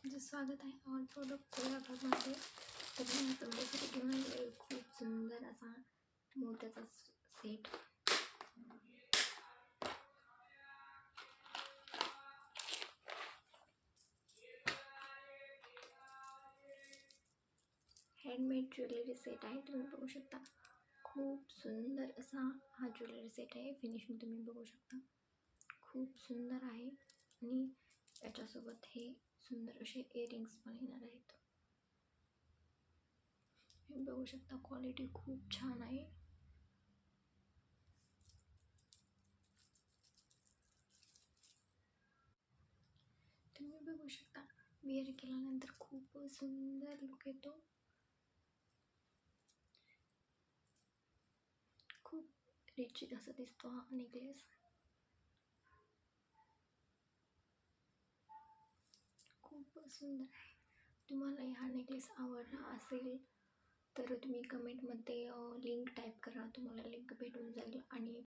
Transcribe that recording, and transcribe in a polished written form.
तुमचं स्वागत आहे ऑल प्रोडक्ट या भागमध्ये. तर मी तुमच्यासाठी घेऊन आलेले खूप सुंदर असा मोत्याचा सेट. हँडमेड ज्वेलरी सेट आहे. तुम्ही बघू शकता खूप सुंदर असा हा ज्वेलरी सेट आहे. फिनिशिंग तुम्ही बघू शकता खूप सुंदर आहे आणि याच्यासोबत हे सुंदर असे इयरिंग्स पण येणार आहेत. तुम्ही बघू शकता क्वालिटी खूप छान आहे. तुम्ही बघू शकता वेअर केल्यानंतर खूप सुंदर लुक येतो. खूप रिच असा दिसतो हा नेकलेस. खूप सुंदर आहे. तुम्हाला हा नेकलेस आवडला असेल तर तुम्ही कमेंटमध्ये